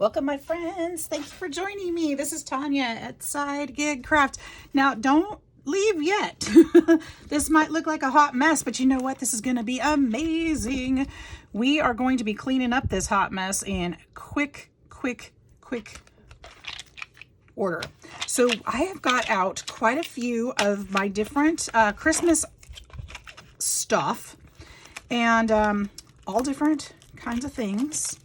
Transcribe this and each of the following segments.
Welcome, my friends. Thank you for joining me. This is Tanya at Sidegigcrafts. Now, don't leave yet. This might look like a hot mess, but you know what? This is going to be amazing. We are going to be cleaning up this hot mess in quick order. So I have got out quite a few of my different Christmas stuff and all different kinds of things.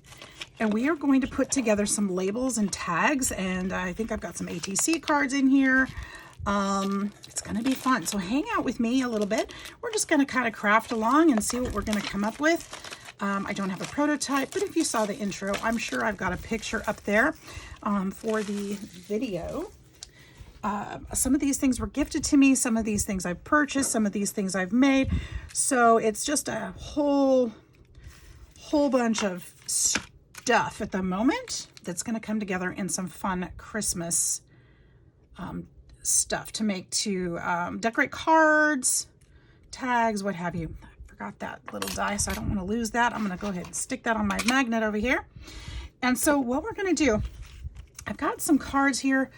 And we are going to put together some labels and tags, and I think I've got some ATC cards in here. It's going to be fun. So hang out with me a little bit. We're just going to kind of craft along and see what we're going to come up with. I don't have a prototype, but if you saw the intro, I'm sure I've got a picture up there for the video. Some of these things were gifted to me. Some of these things I've purchased. Some of these things I've made. So it's just a whole bunch of stuff at the moment that's going to come together in some fun Christmas stuff to make to decorate cards, tags, what have you. I forgot that little die, so I don't want to lose that. I'm going to go ahead and stick that on my magnet over here. And so what we're going to do, I've got some cards here.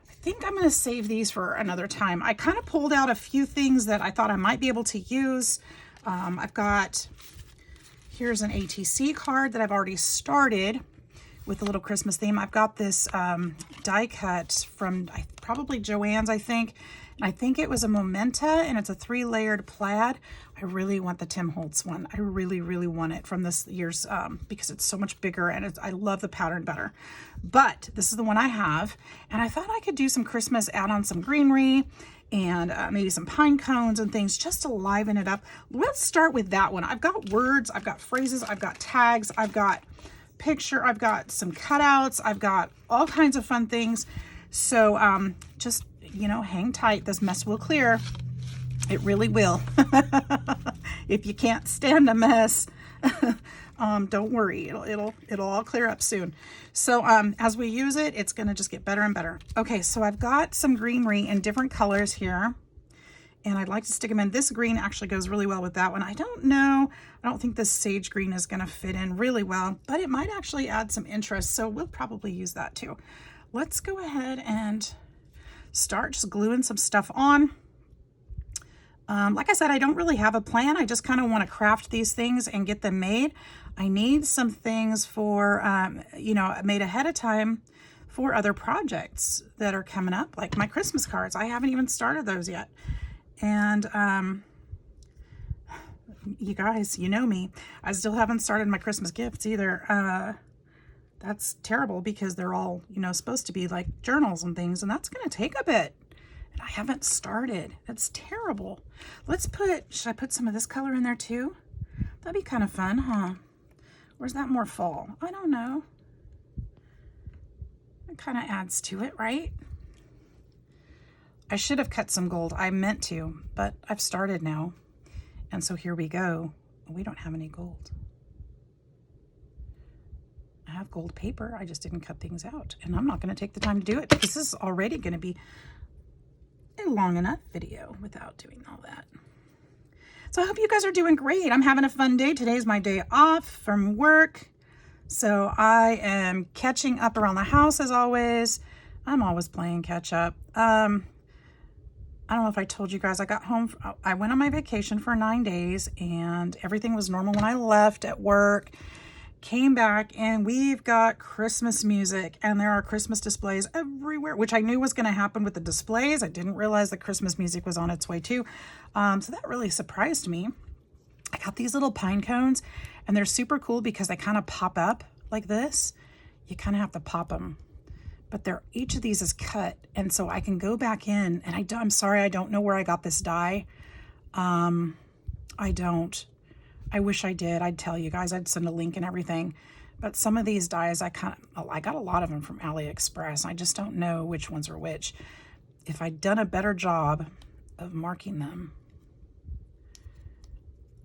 I think I'm going to save these for another time. I kind of pulled out a few things that I thought I might be able to use. I've got, here's an ATC card that I've already started with a little Christmas theme. I've got this die cut from probably Joann's, I think. And I think it was a Momenta, and it's a 3-layered plaid. I really want the Tim Holtz one. I really want it from this year's because it's so much bigger, and I love the pattern better. But this is the one I have, and I thought I could do some Christmas, add on some greenery and maybe some pine cones and things just to liven it up. Let's start with that one. I've got words, I've got phrases, I've got tags, I've got picture, I've got some cutouts, I've got all kinds of fun things. So just, you know, hang tight. This mess will clear. It really will. If you can't stand a mess, don't worry. It'll all clear up soon. So as we use it, it's going to just get better and better. Okay, so I've got some greenery in different colors here, and I'd like to stick them in. This green actually goes really well with that one. I don't know. I don't think this sage green is going to fit in really well, but it might actually add some interest, so we'll probably use that too. Let's go ahead and start just gluing some stuff on. Like I said, I don't really have a plan. I just kind of want to craft these things and get them made. I need some things for, you know, made ahead of time for other projects that are coming up, like my Christmas cards. I haven't even started those yet. And you guys, you know me. I still haven't started my Christmas gifts either. That's terrible because they're all, you know, supposed to be like journals and things, and that's going to take a bit. And I haven't started. That's terrible. Let's should I put some of this color in there too? That'd be kind of fun, huh? Where's that more fall? I don't know. It kind of adds to it, right? I should have cut some gold. I meant to, but I've started now. And so here we go. We don't have any gold. I have gold paper. I just didn't cut things out. And I'm not going to take the time to do it because this is already going to be a long enough video without doing all that. So I hope you guys are doing great. I'm having a fun day. Today's my day off from work. So I am catching up around the house as always. I'm always playing catch up. I don't know if I told you guys, I got home. I went on my vacation for 9 days and everything was normal when I left at work. Came back and we've got Christmas music and there are Christmas displays everywhere, which I knew was going to happen with the displays. I didn't realize that Christmas music was on its way too. So that really surprised me. I got these little pine cones and they're super cool because they kind of pop up like this. You kind of have to pop them, but each of these is cut. And so I can go back in and I'm sorry, I don't know where I got this die. I don't. I wish I did. I'd tell you guys. I'd send a link and everything. But some of these dies, I got a lot of them from AliExpress. I just don't know which ones are which. If I'd done a better job of marking them.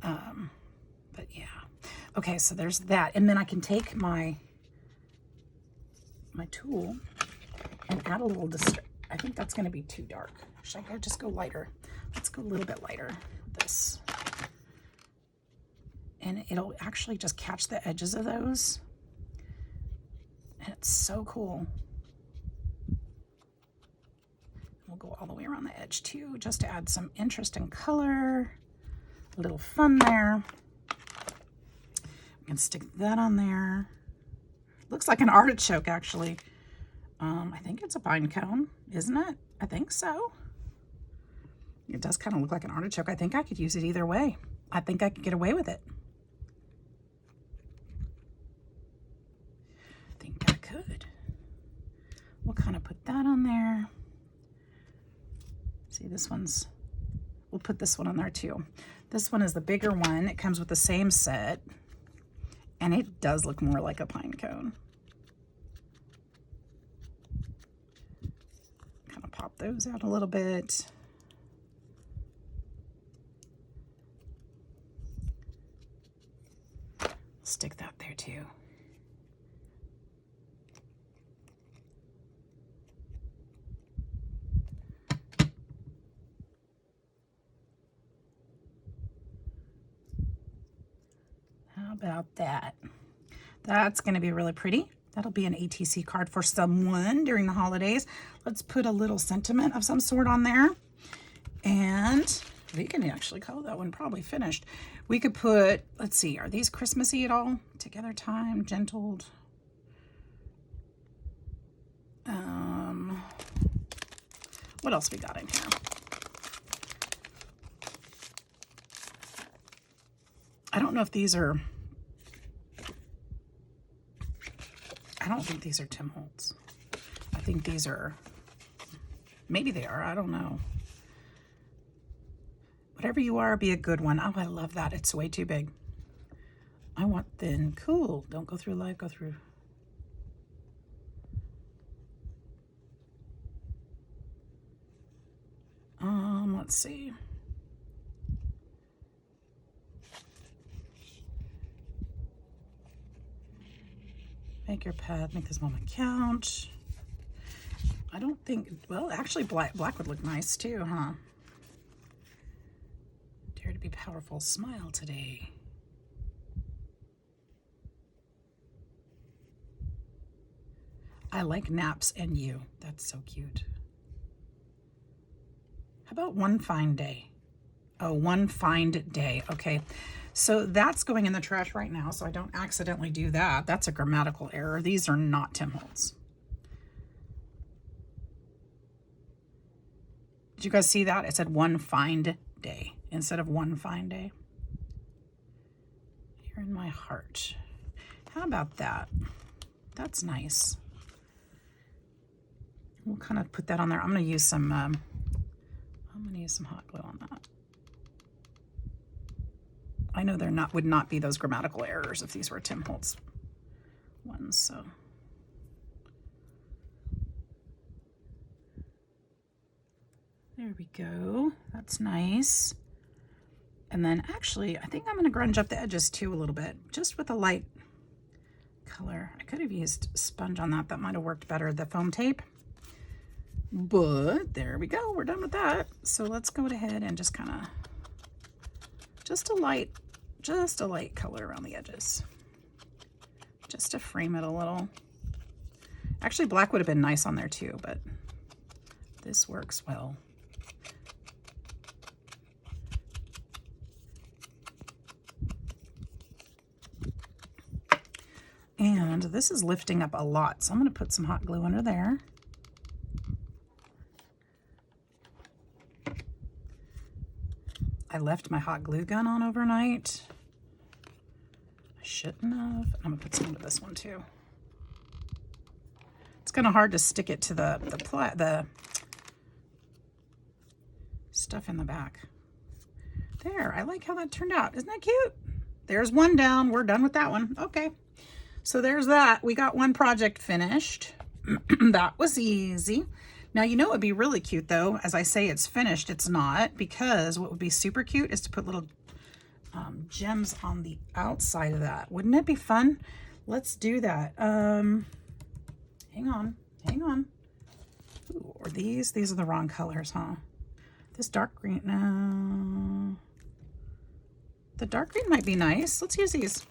But yeah. Okay, so there's that. And then I can take my tool and add a little I think that's going to be too dark. Should I just go lighter? Let's go a little bit lighter with this. And it'll actually just catch the edges of those. And That's so cool. We'll go all the way around the edge too, just to add some interesting color, a little fun there. We can stick that on there. Looks like an artichoke, actually. I think it's a pine cone, isn't it? I think so. It does kind of look like an artichoke. I think I could use it either way. I think I could get away with it. I think I could. We'll kind of put that on there. See, this one's, we'll put this one on there too. This one is the bigger one. It comes with the same set, and it does look more like a pine cone. Kind of pop those out a little bit. Stick that there too. How about that? That's going to be really pretty. That'll be an ATC card for someone during the holidays. Let's put a little sentiment of some sort on there. And we can actually call that one probably finished. We could put, let's see, are these Christmassy at all? Together time, gentled. What else we got in here? I don't know if these are, I don't think these are Tim Holtz. I think these are, maybe they are, I don't know. Whatever you are, be a good one. Oh, I love that. It's way too big. I want thin. Cool. Don't go through life, go through. Let's see. Make your path, make this moment count. I don't think, well, actually black would look nice too, huh? Dare to be powerful, smile today. I like naps and you. That's so cute. How about one fine day? Oh, one fine day. Okay. So that's going in the trash right now, so I don't accidentally do that. That's a grammatical error. These are not Tim Holtz. Did you guys see that? It said one fine day instead of one fine day. You're in my heart. How about that? That's nice. We'll kind of put that on there. I'm going to use some hot glue on that. I know there would not be those grammatical errors if these were Tim Holtz ones, so. There we go. That's nice. And then actually, I think I'm going to grunge up the edges too a little bit, just with a light color. I could have used sponge on that. That might have worked better, the foam tape. But there we go. We're done with that. So let's go ahead and just kind of, just a light color around the edges, just to frame it a little. Actually, black would have been nice on there too, but this works well. And this is lifting up a lot, so I'm going to put some hot glue under there. I left my hot glue gun on overnight. I shouldn't have. I'm going to put some into this one too. It's kind of hard to stick it to the stuff in the back. There, I like how that turned out. Isn't that cute? There's one down. We're done with that one. Okay. So there's that. We got one project finished. That was easy. Now, you know what would be really cute, though? As I say it's finished, it's not, because what would be super cute is to put little gems on the outside of that. Wouldn't it be fun? Let's do that. Hang on. Ooh, or these are the wrong colors, huh? This dark green, no. The dark green might be nice. Let's use these.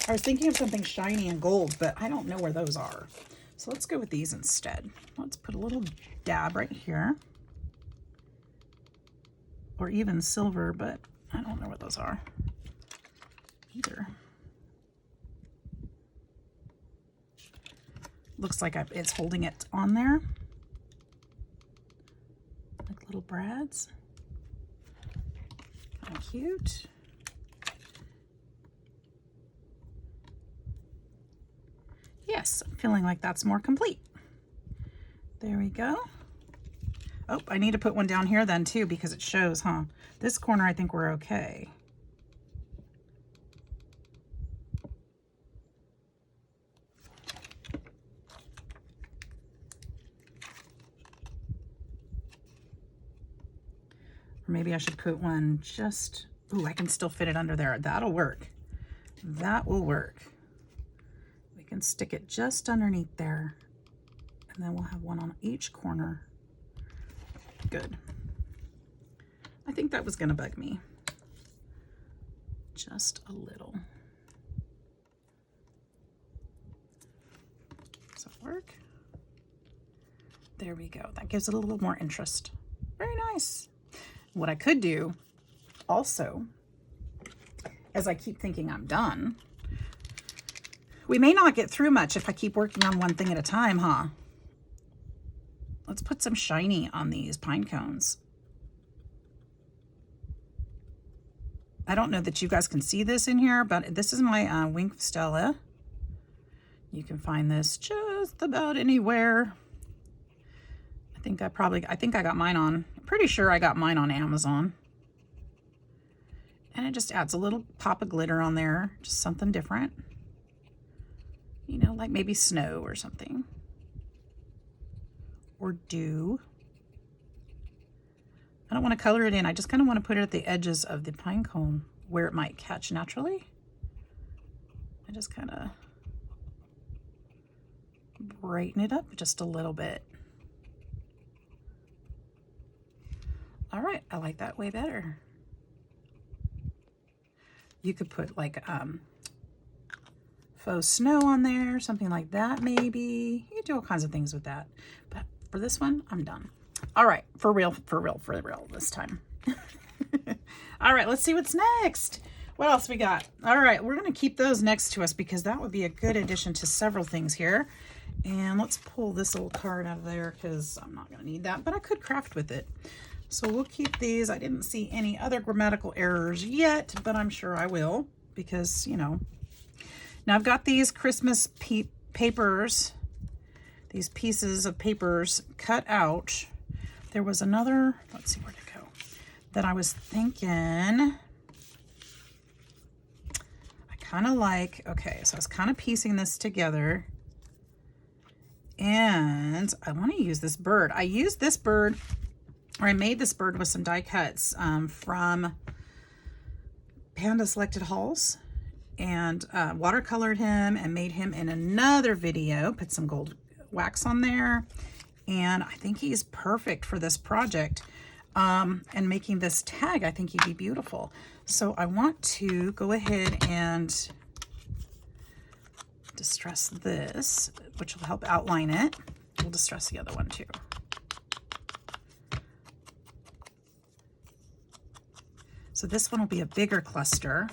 I was thinking of something shiny and gold, but I don't know where those are. So let's go with these instead. Let's put a little dab right here. Or even silver, but I don't know what those are either. Looks like it's holding it on there. Like little brads. Kind of cute. Yes, I'm feeling like that's more complete. There we go. Oh, I need to put one down here then too because it shows, huh? This corner, I think we're okay. Or maybe I should put one just, ooh, I can still fit it under there. That'll work. That will work. We can stick it just underneath there. And then we'll have one on each corner. Good. I think that was gonna bug me. Just a little. Does that work? There we go. That gives it a little more interest. Very nice. What I could do also, as I keep thinking I'm done, we may not get through much if I keep working on one thing at a time, huh? Let's put some shiny on these pine cones. I don't know that you guys can see this in here, but this is my Wink Stella. You can find this just about anywhere. I think I got mine on, I'm pretty sure I got mine on Amazon. And it just adds a little pop of glitter on there, just something different. You know, like maybe snow or something. Or dew. I don't want to color it in. I just kind of want to put it at the edges of the pine cone where it might catch naturally. I just kind of brighten it up just a little bit. All right, I like that way better. You could put like faux snow on there, something like that maybe. You can do all kinds of things with that. But for this one, I'm done. All right, for real this time. All right, let's see what's next. What else we got? All right, we're gonna keep those next to us because that would be a good addition to several things here. And let's pull this little card out of there because I'm not gonna need that, but I could craft with it. So we'll keep these. I didn't see any other grammatical errors yet, but I'm sure I will because, you know. Now I've got these Christmas papers, these pieces of papers cut out. There was another, let's see where to go, that I was thinking, I kind of like, okay, so I was kind of piecing this together and I want to use this bird. I used this bird, or I made this bird with some die cuts from Panda Selected Hauls and watercolored him and made him in another video, put some gold wax on there. And I think he's perfect for this project. And making this tag, I think he'd be beautiful. So I want to go ahead and distress this, which will help outline it. We'll distress the other one too. So this one will be a bigger cluster.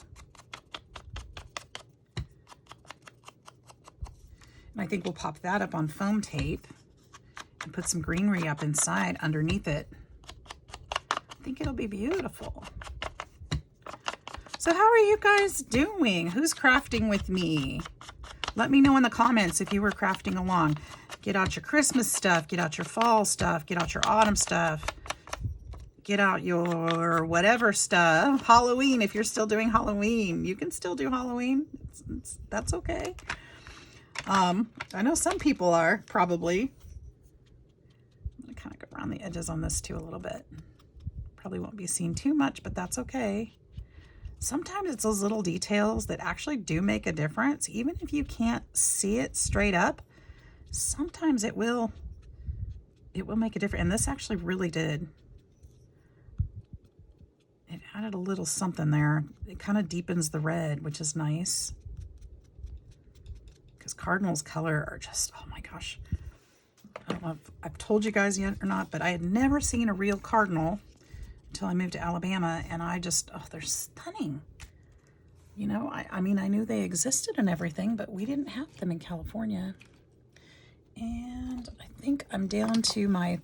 And I think we'll pop that up on foam tape and put some greenery up inside underneath it. I think it'll be beautiful. So how are you guys doing? Who's crafting with me? Let me know in the comments if you were crafting along. Get out your Christmas stuff, get out your fall stuff, get out your autumn stuff, get out your whatever stuff. Halloween, if you're still doing Halloween, you can still do Halloween. That's okay. I know some people are probably. I'm gonna kind of go around the edges on this too a little bit. Probably won't be seen too much, but that's okay. Sometimes it's those little details that actually do make a difference. Even if you can't see it straight up, sometimes it will make a difference. And this actually really did. It added a little something there. It kind of deepens the red, which is nice. because cardinals color are just, oh my gosh. I don't know if I've told you guys yet or not, but I had never seen a real cardinal until I moved to Alabama, and I just, oh, they're stunning. You know, I mean, I knew they existed and everything, but we didn't have them in California. And I think I'm down to my,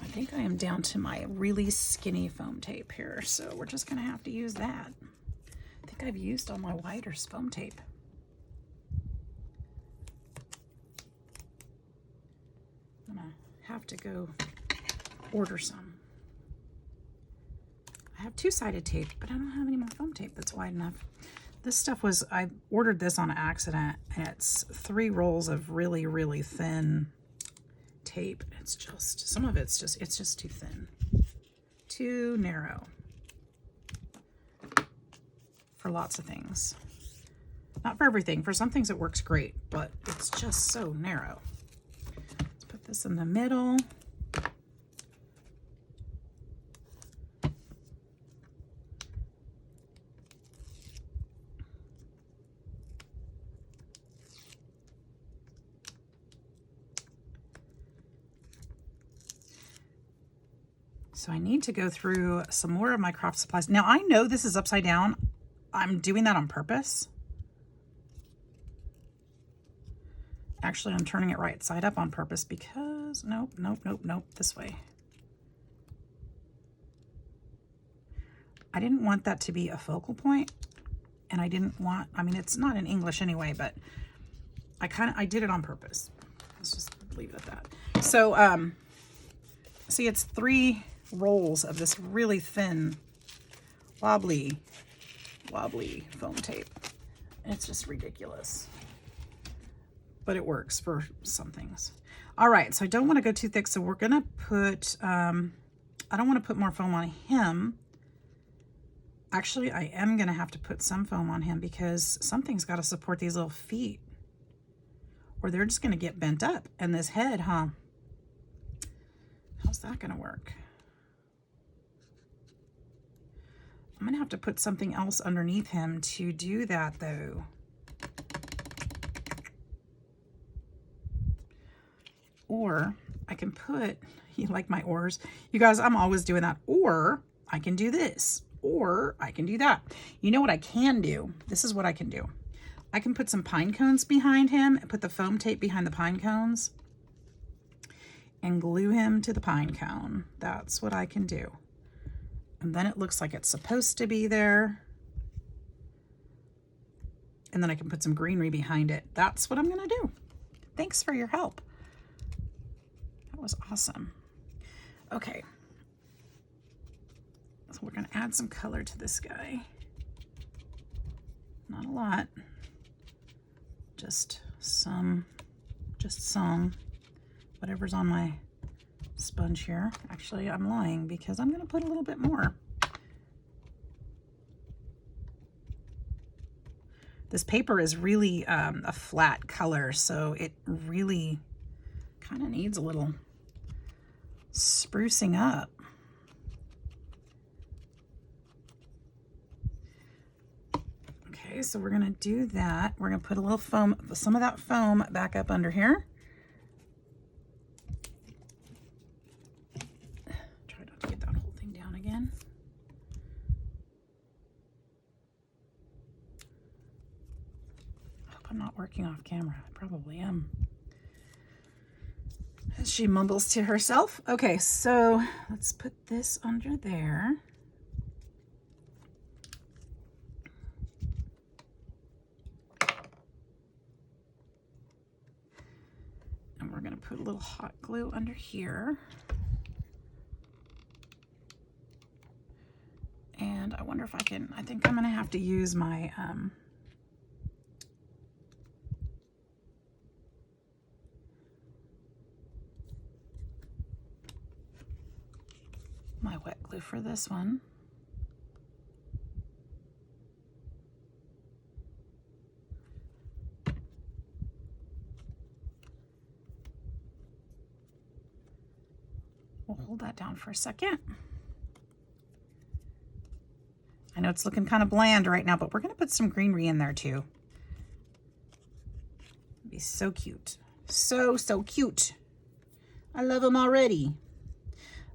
I think I am down to my really skinny foam tape here. So we're just going to have to use that. I think I've used all my wider foam tape. I'm going to have to go order some. I have two-sided tape, but I don't have any more foam tape that's wide enough. This stuff was, I ordered this on accident, and it's 3 rolls of really, really thin tape. It's just, some of it's just too thin, too narrow for lots of things. Not for everything. For some things it works great, but it's just so narrow. Let's put this in the middle. So I need to go through some more of my craft supplies. Now I know this is upside down. I'm doing that on purpose. Actually, I'm turning it right side up on purpose because, nope, this way. I didn't want that to be a focal point, and I didn't want, I mean, it's not in English anyway, but I did it on purpose. Let's just leave it at that. So, see, it's 3 rolls of this really thin, wobbly foam tape. It's just ridiculous, but it works for some things. All right, so I don't want to go too thick, so we're gonna put, I don't want to put more foam on him. Actually, I am gonna have to put some foam on him because something's got to support these little feet, or they're just gonna get bent up. And this head, huh? How's that gonna work? I'm gonna have to put something else underneath him to do that though. Or I can put, you like my oars? You guys, I'm always doing that. Or I can do this, or I can do that. You know what I can do? This is what I can do. I can put some pine cones behind him and put the foam tape behind the pine cones and glue him to the pine cone. That's what I can do. And then it looks like it's supposed to be there. And then I can put some greenery behind it. That's what I'm gonna do. Thanks for your help. That was awesome. Okay. So we're gonna add some color to this guy. Not a lot. Just some, whatever's on my sponge here. Actually, I'm lying because I'm going to put a little bit more. This paper is really a flat color, so it really kind of needs a little sprucing up. Okay, so we're going to do that. We're going to put a little foam, some of that foam back up under here. I'm not working off camera. I probably am. As she mumbles to herself. Okay, so let's put this under there. And we're going to put a little hot glue under here. And I wonder if I can, I think I'm going to have to use my my wet glue for this one. We'll hold that down for a second. I know it's looking kind of bland right now, but we're going to put some greenery in there too. be so cute. So cute. I love them already.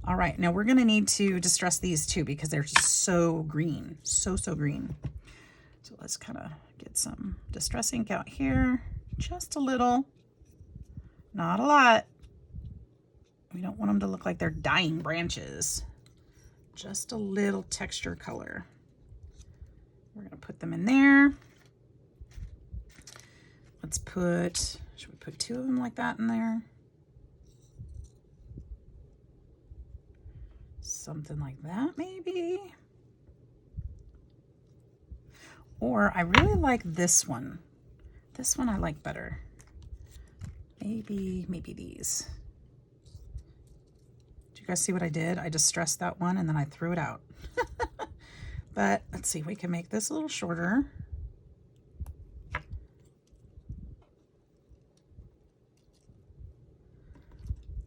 All right, now we're gonna need to distress these too because they're so green, so green. So let's kind of get some distress ink out here, just a little, not a lot. We don't want them to look like they're dying branches. Just a little texture color. We're gonna put them in there. Let's put, should we put 2 of them like that in there? Something like that maybe. Or I really like this one. This one I like better. Maybe these. Did you guys see what I did? I distressed that one and then I threw it out. But let's see, we can make this a little shorter.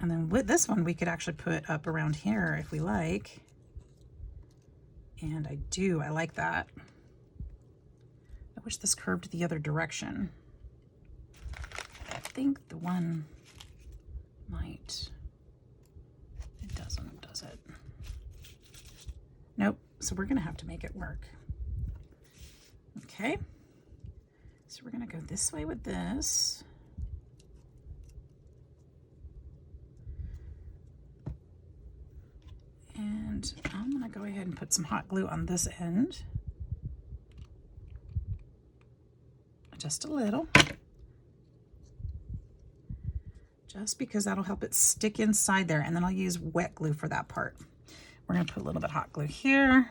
And then with this one, we could actually put up around here if we like. And I like that. I wish this curved the other direction. I think the one might. It doesn't, does it? Nope. So we're gonna have to make it work. Okay. So we're gonna go this way with this. And I'm gonna go ahead and put some hot glue on this end. Just a little. Just because that'll help it stick inside there, and then I'll use wet glue for that part. We're gonna put a little bit of hot glue here.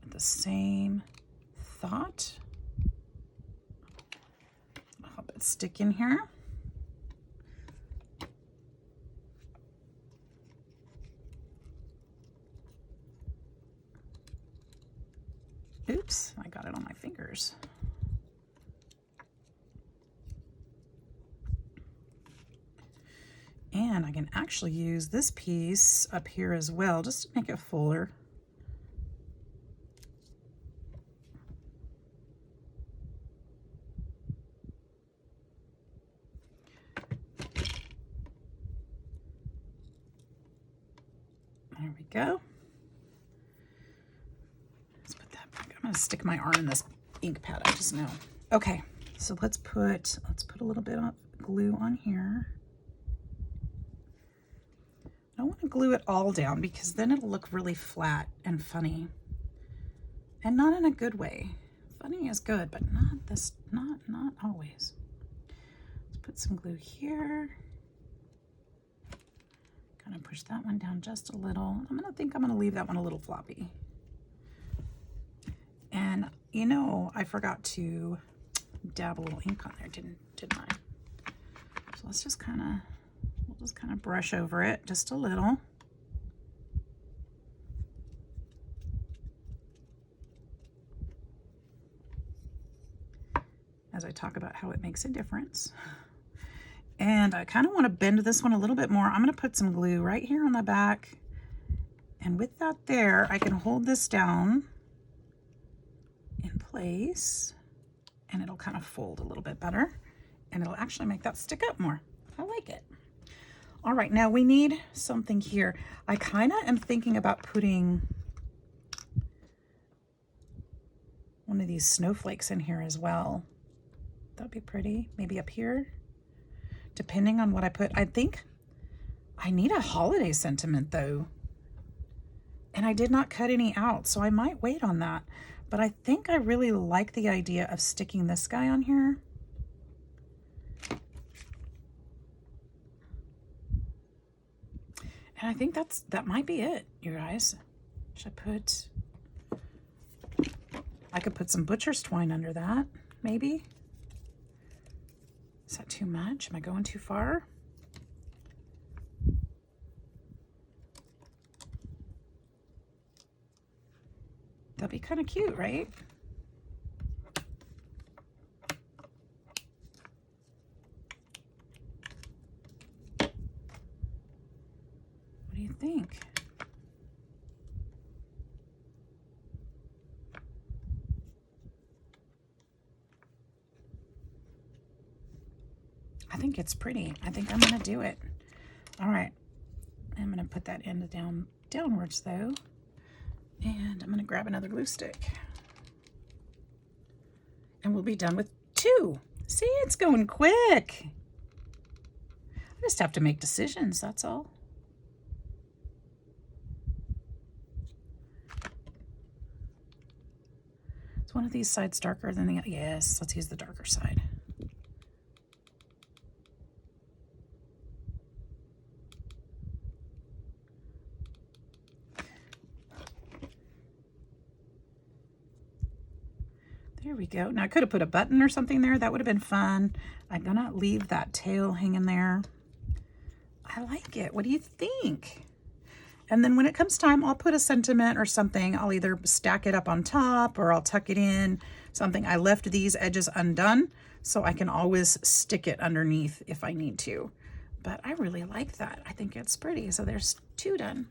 The same thought. I'll help it stick in here. Oops, I got it on my fingers. And I can actually use this piece up here as well, just to make it fuller. There we go. Let's put that back. I'm gonna stick my arm in this ink pad, I just know. Okay, so let's put a little bit of glue on here. I don't want to glue it all down because then it'll look really flat and funny. And not in a good way. Funny is good, but not always. Let's put some glue here. Kind of push that one down just a little. I'm gonna leave that one a little floppy. And you know, I forgot to dab a little ink on there, didn't I? So let's just kind of, we'll just kind of brush over it just a little. As I talk about how it makes a difference. And I kind of want to bend this one a little bit more. I'm going to put some glue right here on the back. And with that there, I can hold this down in place. And it'll kind of fold a little bit better. And it'll actually make that stick up more. I like it. All right, now we need something here. I kind of am thinking about putting one of these snowflakes in here as well. That'd be pretty. Maybe up here. Depending on what I put. I think I need a holiday sentiment though. And I did not cut any out, so I might wait on that. But I think I really like the idea of sticking this guy on here. And I think that might be it, you guys. Should I could put some butcher's twine under that, maybe. Is that too much? Am I going too far? That'd be kind of cute, right? What do you think? I think it's pretty. I think I'm going to do it. All right. I'm going to put that end downwards though. And I'm going to grab another glue stick. And we'll be done with 2. See, it's going quick. I just have to make decisions, that's all. Is one of these sides darker than the other? Yes, let's use the darker side. There we go. Now I could have put a button or something there. That would have been fun. I'm gonna leave that tail hanging there. I like it. What do you think? And then when it comes time, I'll put a sentiment or something. I'll either stack it up on top or I'll tuck it in. Something. I left these edges undone so I can always stick it underneath if I need to. But I really like that. I think it's pretty. So there's 2 done.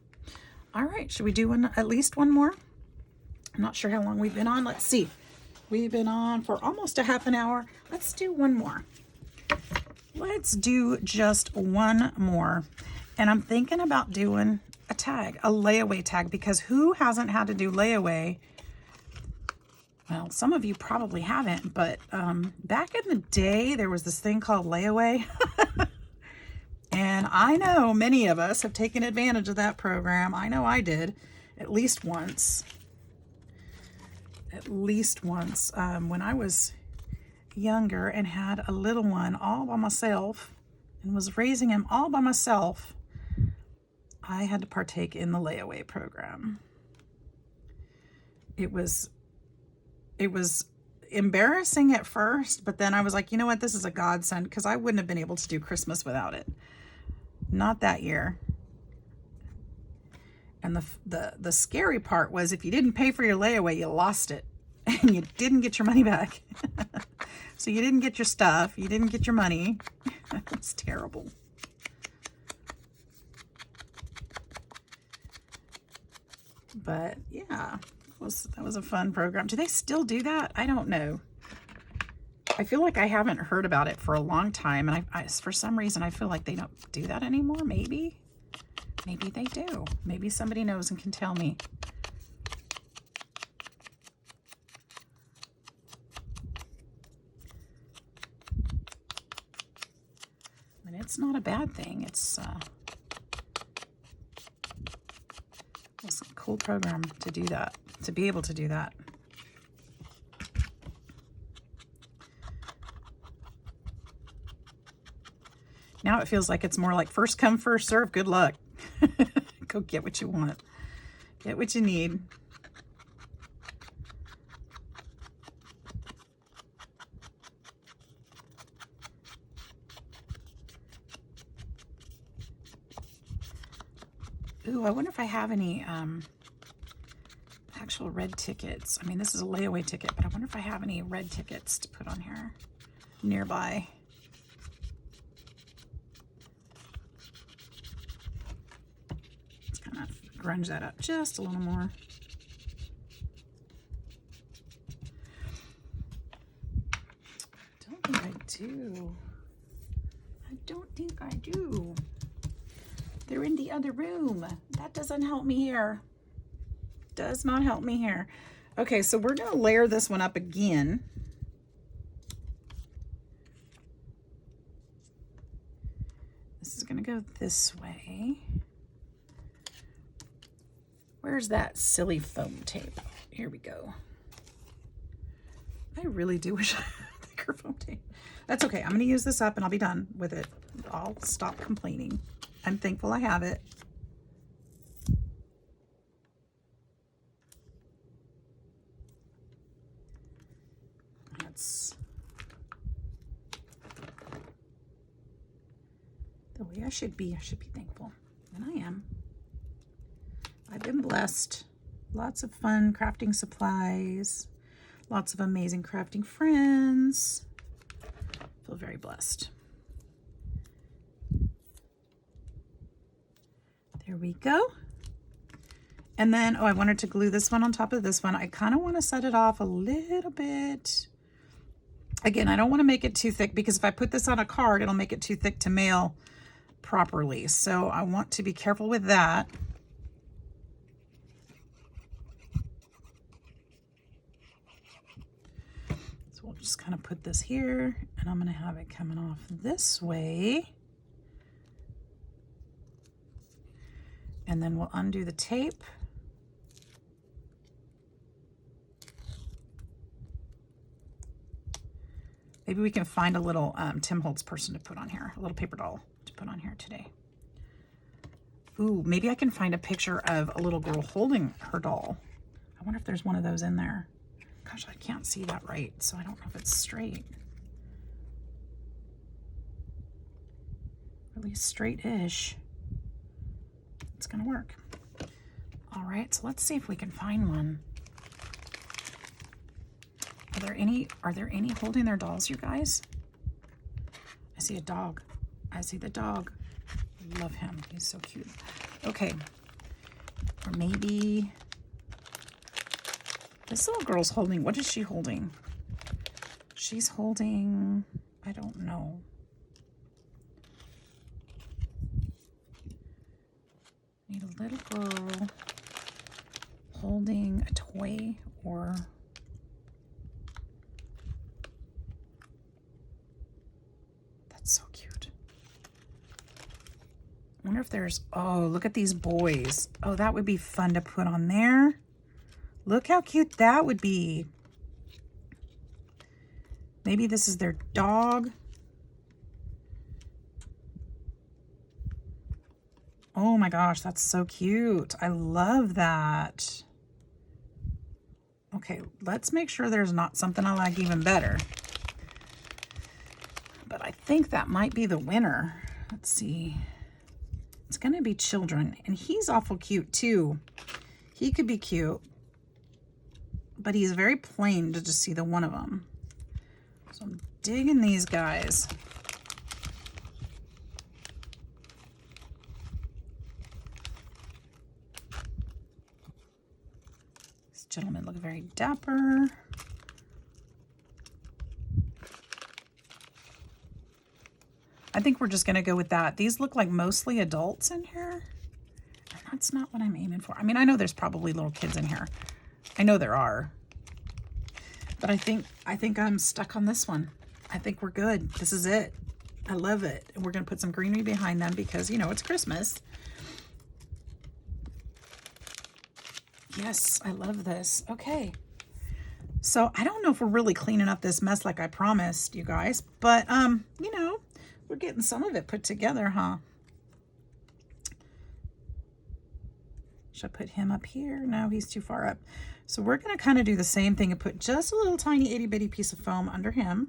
All right, should we do at least one more? I'm not sure how long we've been on. Let's see. We've been on for almost a half an hour. Let's do one more. Let's do just one more. And I'm thinking about doing a tag, a layaway tag, because who hasn't had to do layaway? Well, some of you probably haven't, but back in the day, there was this thing called layaway. And I know many of us have taken advantage of that program. I know I did at least once. At least once when I was younger and had a little one all by myself and was raising him all by myself, I had to partake in the layaway program. It was embarrassing at first, but then I was like, you know what, this is a godsend, because I wouldn't have been able to do Christmas without it. Not that year. And the scary part was if you didn't pay for your layaway, you lost it and you didn't get your money back. So you didn't get your stuff. You didn't get your money. It's terrible. But yeah, that was a fun program. Do they still do that? I don't know. I feel like I haven't heard about it for a long time. And I for some reason, I feel like they don't do that anymore. Maybe they do. Maybe somebody knows and can tell me. And it's not a bad thing. It's a cool program to do that, to be able to do that. Now it feels like it's more like first come, first serve. Good luck. Go get what you want. Get what you need. Ooh, I wonder if I have any actual red tickets. I mean, this is a layaway ticket, but I wonder if I have any red tickets to put on here nearby. Grunge that up just a little more. I don't think I do. I don't think I do. They're in the other room. That doesn't help me here. Does not help me here. Okay, so we're going to layer this one up again. This is going to go this way. Where's that silly foam tape? Here we go. I really do wish I had thicker foam tape. That's okay. I'm going to use this up and I'll be done with it. I'll stop complaining. I'm thankful I have it. That's the way I should be. I should be thankful. And I am. I've been blessed. Lots of fun crafting supplies. Lots of amazing crafting friends. Feel very blessed. There we go. And then, oh, I wanted to glue this one on top of this one. I kind of want to set it off a little bit Again, I don't want to make it too thick because if I put this on a card, it'll make it too thick to mail properly. So I want to be careful with that. So we'll just kind of put this here, and I'm going to have it coming off this way. And then we'll undo the tape. Maybe we can find a little Tim Holtz person to put on here, a little paper doll to put on here today. Ooh, maybe I can find a picture of a little girl holding her doll. I wonder if there's one of those in there. Gosh, I can't see that right, so I don't know if it's straight. At least straight-ish. It's gonna work. All right, so let's see if we can find one. Are there any holding their dolls, you guys? I see a dog. I see the dog. Love him. He's so cute. Okay. Or maybe this little girl's holding, what is she holding? She's holding, I don't know. Need a little girl holding a toy or so cute. I wonder if there's, oh, look at these boys. Oh, that would be fun to put on there. Look how cute that would be. Maybe this is their dog. Oh my gosh, that's so cute. I love that. Okay, let's make sure there's not something I like even better. But I think that might be the winner. Let's see. It's going to be children. And he's awful cute too. He could be cute. But he's very plain to just see the one of them. So I'm digging these guys. These gentlemen look very dapper. I think we're just going to go with that. These look like mostly adults in here. And that's not what I'm aiming for. I mean, I know there's probably little kids in here. I know there are. But I think I'm stuck on this one. I think we're good. This is it. I love it. And we're going to put some greenery behind them because, you know, it's Christmas. Yes, I love this. Okay. So I don't know if we're really cleaning up this mess like I promised you guys. But, you know, we're getting some of it put together, huh? Should I put him up here? No, he's too far up. So we're going to kind of do the same thing and put just a little tiny itty bitty piece of foam under him.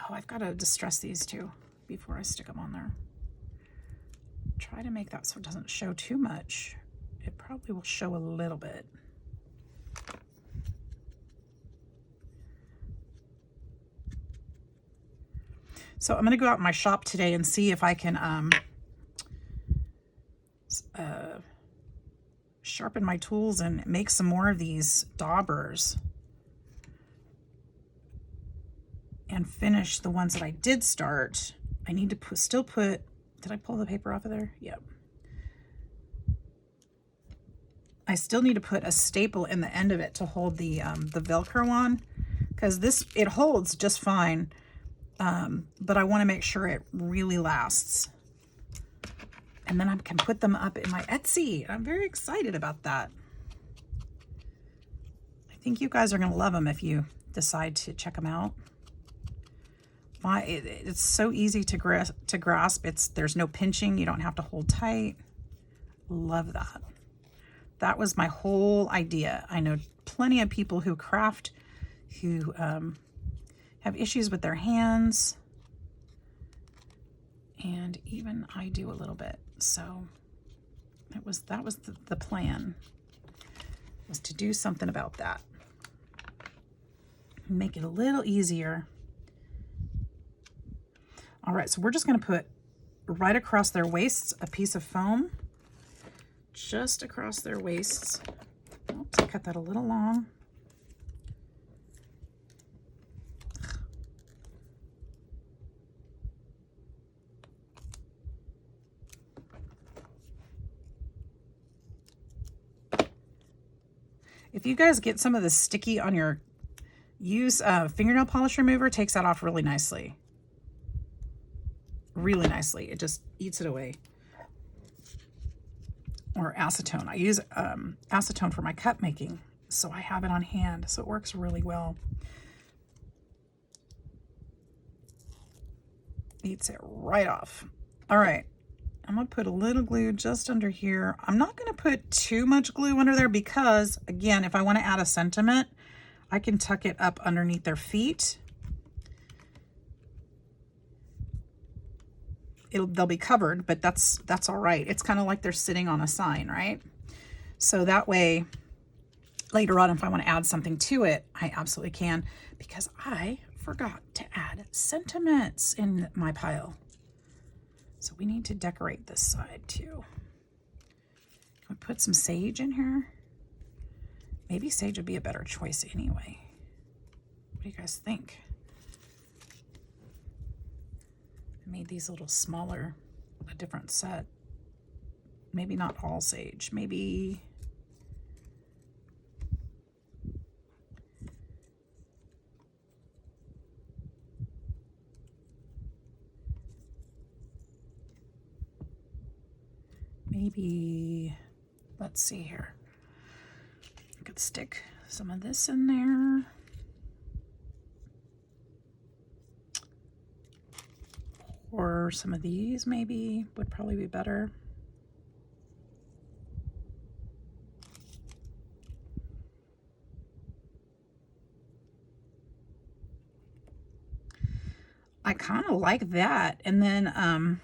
Oh, I've got to distress these too before I stick them on there. Try to make that so it doesn't show too much. It probably will show a little bit. So I'm going to go out in my shop today and see if I can sharpen my tools and make some more of these daubers and finish the ones that I did start. I need to still put, did I pull the paper off of there? Yep. I still need to put a staple in the end of it to hold the Velcro on, because this, it holds just fine. But I want to make sure it really lasts. And then I can put them up in my Etsy. I'm very excited about that. I think you guys are going to love them if you decide to check them out. It's so easy to grasp. There's no pinching. You don't have to hold tight. Love that. That was my whole idea. I know plenty of people who craft who have issues with their hands. And even I do a little bit. So that was the plan, was to do something about that. Make it a little easier. All right, so we're just going to put right across their waists a piece of foam, just across their waists. Oops, I cut that a little long. If you guys get some of the sticky on your, use fingernail polish remover, it takes that off really nicely. Really nicely. It just eats it away. Or acetone. I use acetone for my cup making, so I have it on hand, so it works really well. Eats it right off. All right. I'm going to put a little glue just under here. I'm not going to put too much glue under there because, again, if I want to add a sentiment, I can tuck it up underneath their feet. They'll be covered, but that's all right. It's kind of like they're sitting on a sign, right? So that way, later on, if I want to add something to it, I absolutely can, because I forgot to add sentiments in my pile. So we need to decorate this side too. Can we put some sage in here? Maybe sage would be a better choice anyway. What do you guys think? I made these a little smaller, a different set. Maybe not all sage, maybe let's see here. I could stick some of this in there. Or some of these maybe would probably be better. I kind of like that. And then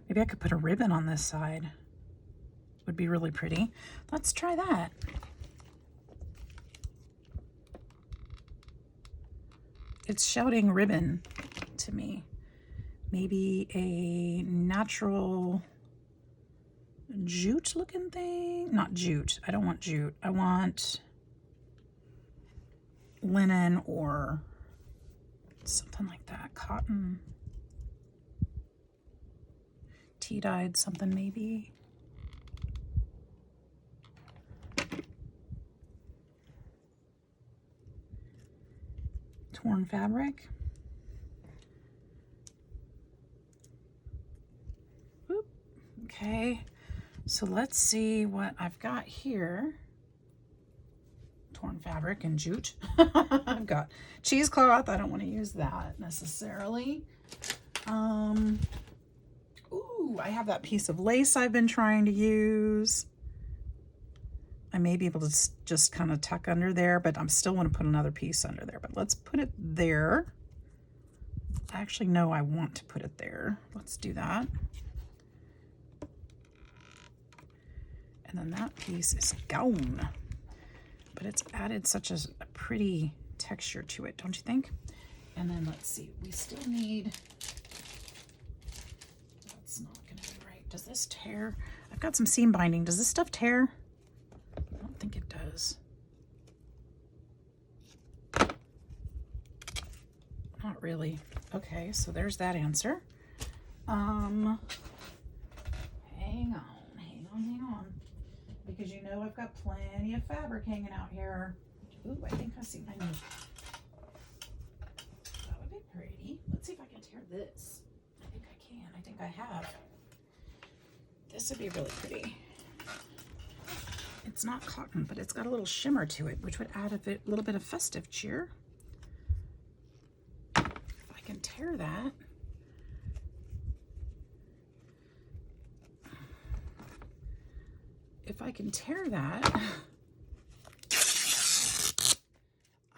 maybe I could put a ribbon on this side. Would be really pretty. Let's try that. It's shouting ribbon to me. Maybe a natural jute looking thing. Not jute. I don't want jute. I want linen or something like that. Cotton. Tea-dyed something maybe. Torn fabric. Oop. Okay, so let's see what I've got here. Torn fabric and jute. I've got cheesecloth. I don't want to use that necessarily. Ooh, I have that piece of lace I've been trying to use. I may be able to just kind of tuck under there, but I'm still want to put another piece under there. But let's put it there. I actually know I want to put it there. Let's do that. And then that piece is gone. But it's added such a pretty texture to it, don't you think? And then let's see, we still need, that's not gonna be right. Does this tear? I've got some seam binding. Does this stuff tear? I don't think it does. Not really. Okay, so there's that answer. Hang on. Because you know I've got plenty of fabric hanging out here. Ooh, I think I see my new. That would be pretty. Let's see if I can tear this. I think I can. I think I have. This would be really pretty. It's not cotton, but it's got a little shimmer to it, which would add a little bit of festive cheer. If I can tear that. If I can tear that,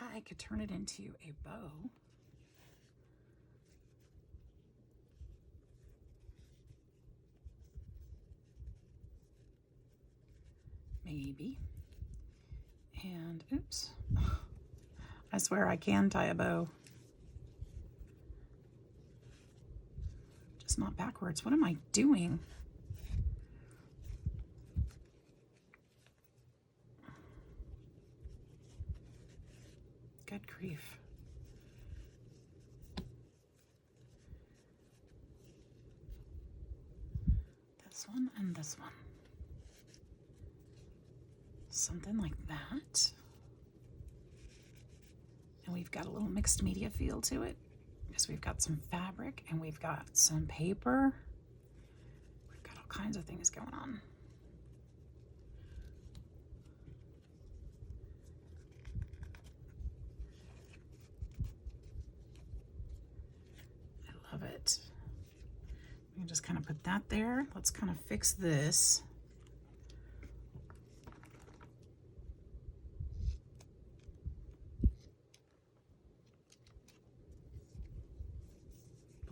I could turn it into a bow. Maybe. And oops. I swear I can tie a bow. Just not backwards. What am I doing? grief. This one and this one. Something like that. And we've got a little mixed media feel to it because we've got some fabric and we've got some paper. We've got all kinds of things going on. I love it. We can just kind of put that there. Let's kind of fix this.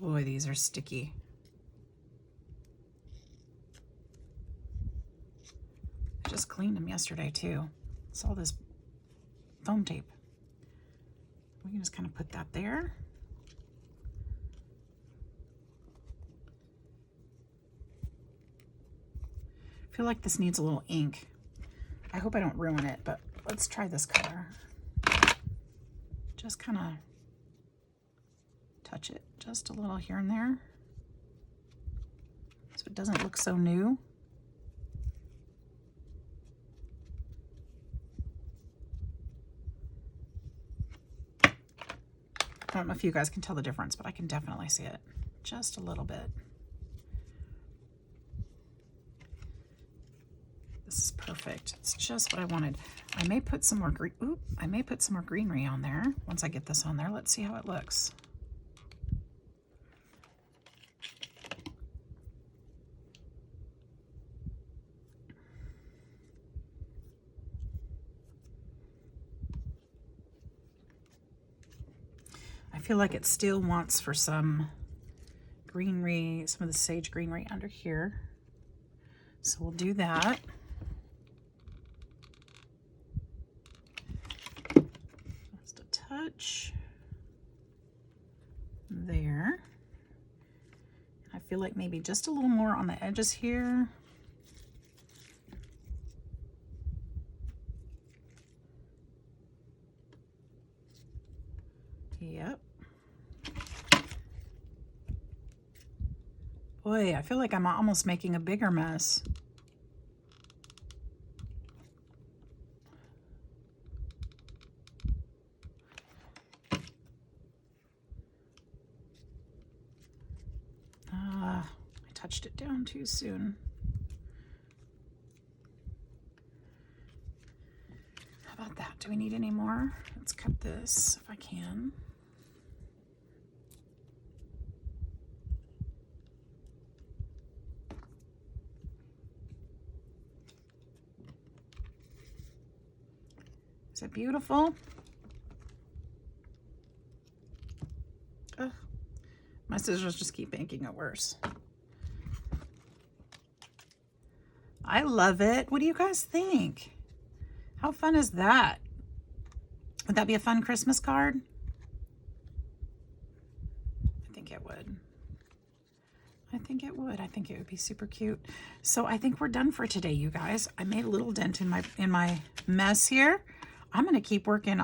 Boy, these are sticky. I just cleaned them yesterday too. It's all this foam tape. We can just kind of put that there. I feel like this needs a little ink. I hope I don't ruin it, but let's try this color. Just kind of touch it just a little here and there so it doesn't look so new. I don't know if you guys can tell the difference, but I can definitely see it just a little bit. This is perfect. It's just what I wanted. I may put some more greenery on there once I get this on there. Let's see how it looks. I feel like it still wants for some greenery, some of the sage greenery under here. So we'll do that. Just a touch there. I feel like maybe just a little more on the edges here. Yep. Boy, I feel like I'm almost making a bigger mess. I touched it down too soon. How about that? Do we need any more? Let's cut this if I can. Is it beautiful? Ugh. My scissors just keep making it worse. I love it. What do you guys think? How fun is that? Would that be a fun Christmas card? I think it would. I think it would. I think it would be super cute. So I think we're done for today, you guys. I made a little dent in my mess here. I'm gonna keep working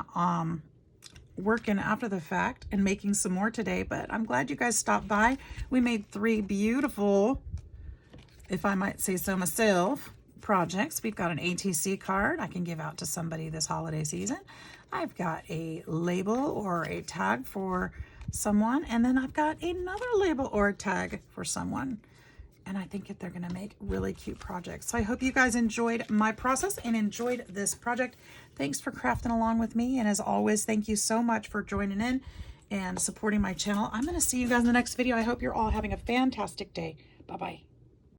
after the fact and making some more today, but I'm glad you guys stopped by. We made 3 beautiful, if I might say so myself, projects. We've got an ATC card I can give out to somebody this holiday season. I've got a label or a tag for someone, and then I've got another label or a tag for someone. And I think that they're gonna make really cute projects. So I hope you guys enjoyed my process and enjoyed this project. Thanks for crafting along with me. And as always, thank you so much for joining in and supporting my channel. I'm gonna see you guys in the next video. I hope you're all having a fantastic day. Bye-bye.